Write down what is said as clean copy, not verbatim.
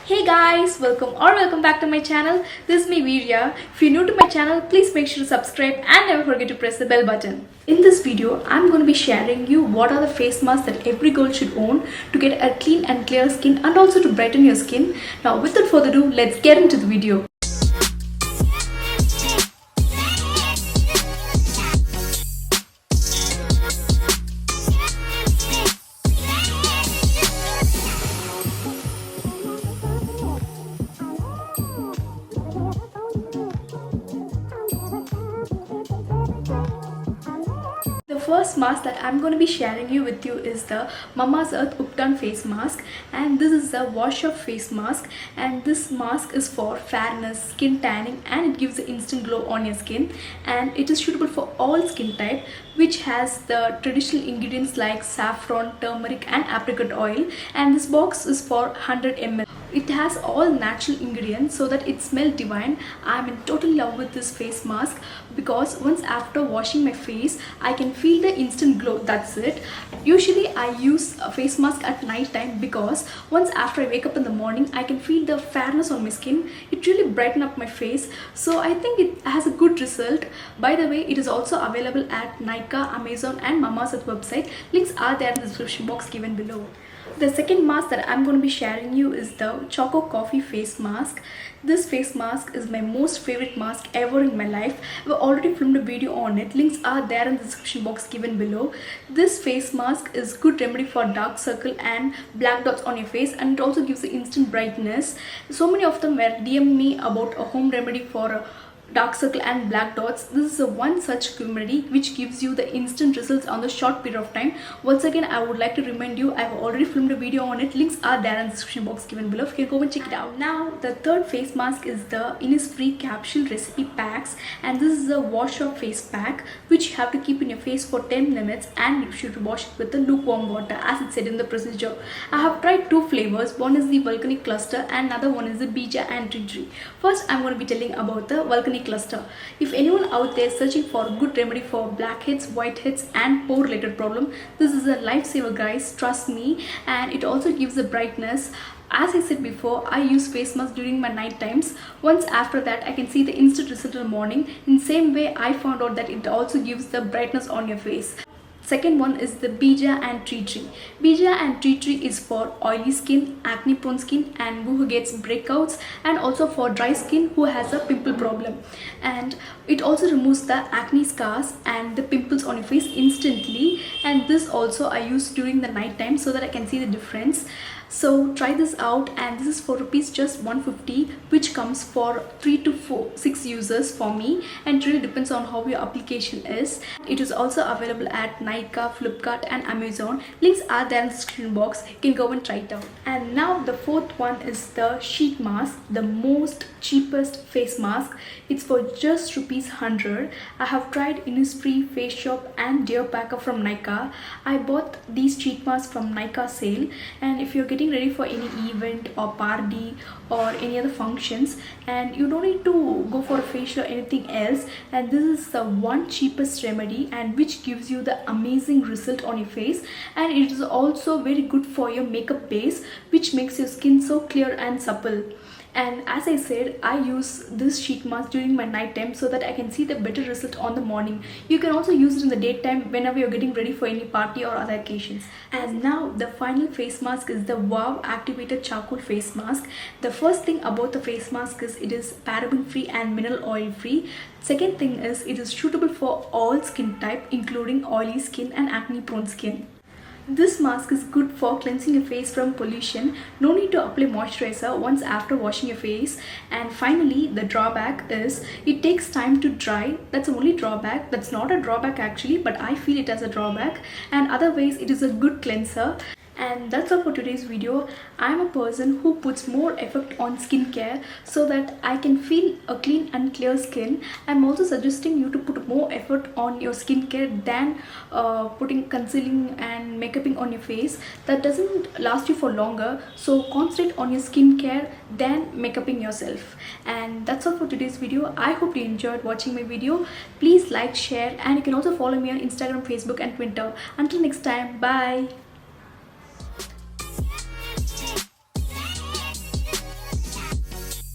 Hey guys, welcome back to my channel. This is me Virya. If you're new to my channel, please make sure to subscribe and never forget to press the bell button. In this video, I'm going to be sharing you what are the face masks that every girl should own to get a clean and clear skin and also to brighten your skin. Now without further ado, let's get into the video. The first mask that I'm going to be sharing with you is the Mama's Earth Upton face mask, and this is a wash off face mask, and this mask is for fairness, skin tanning, and it gives an instant glow on your skin, and it is suitable for all skin type, which has the traditional ingredients like saffron, turmeric and apricot oil, and this box is for 100 ml. It has all natural ingredients so that it smells divine. I'm in total love with this face mask because once after washing my face, I can feel the instant glow. That's it. Usually I use a face mask at night time because once after I wake up in the morning, I can feel the fairness on my skin. It really brighten up my face. So I think it has a good result. By the way, it is also available at Nykaa, Amazon and Mama's Earth website. Links are there in the description box given below. The second mask that I'm going to be sharing you is the Choco Coffee face mask. This face mask is my most favorite mask ever in my life. I've already filmed a video on it. Links are there in the description box given below. This face mask is good remedy for dark circle and black dots on your face, and it also gives the instant brightness. So many of them were DM me about a home remedy for dark circle and black dots. This is a one such remedy which gives you the instant results on the short period of time. Once again, I would like to remind you, I've already filmed a video on it. Links are there in the description box given below. You can go and check it out. Now the third face mask is the Innisfree capsule recipe packs, and this is a wash off face pack which you have to keep in your face for 10 minutes and you should wash it with the lukewarm water as it said in the procedure. I have tried two flavors. One is the volcanic cluster and another one is the bija and tea tree. First, I'm going to be telling about the volcanic cluster. If anyone out there searching for a good remedy for blackheads, whiteheads and pore related problem, this is a lifesaver guys, trust me. And it also gives a brightness. As I said before, I use face mask during my night times. Once after that, I can see the instant result in the morning. In the same way, I found out that it also gives the brightness on your face. Second one is the bija and tea tree. Bija and tea tree is for oily skin, acne prone skin and who gets breakouts, and also for dry skin who has a pimple problem. And it also removes the acne scars and the pimples on your face instantly, and this also I use during the night time so that I can see the difference. So try this out, and this is for rupees just 150, which comes for 3 to 6 users for me, and it really depends on how your application is. It is also available at Nykaa, Flipkart and Amazon. Links are there in the description box. You can go and try it out. And now the fourth one is the sheet mask, the most cheapest face mask. It's for just rupees 100. I have tried Innisfree, Face Shop and Dear Packer from Nykaa. I bought these sheet masks from Nykaa sale, and if you're getting ready for any event or party or any other functions and you don't need to go for a facial or anything else, and this is the one cheapest remedy and which gives you the amazing result on your face, and it is also very good for your makeup base, which makes your skin so clear and supple. And as I said, I use this sheet mask during my night time so that I can see the better result on the morning. You can also use it in the daytime whenever you're getting ready for any party or other occasions. And now the final face mask is the Wow Activated Charcoal face mask. The first thing about the face mask is it is paraben free and mineral oil free. Second thing is it is suitable for all skin type including oily skin and acne prone skin. This mask is good for cleansing your face from pollution. No need to apply moisturizer once after washing your face. And finally, the drawback is it takes time to dry. That's the only drawback. That's not a drawback actually, but I feel it as a drawback. And otherwise, it is a good cleanser. And that's all for today's video. I'm a person who puts more effort on skincare so that I can feel a clean and clear skin. I'm also suggesting you to put more effort on your skincare than putting concealing and makeuping on your face. That doesn't last you for longer. So concentrate on your skincare than makeuping yourself. And that's all for today's video. I hope you enjoyed watching my video. Please like, share, and you can also follow me on Instagram, Facebook and Twitter. Until next time, bye.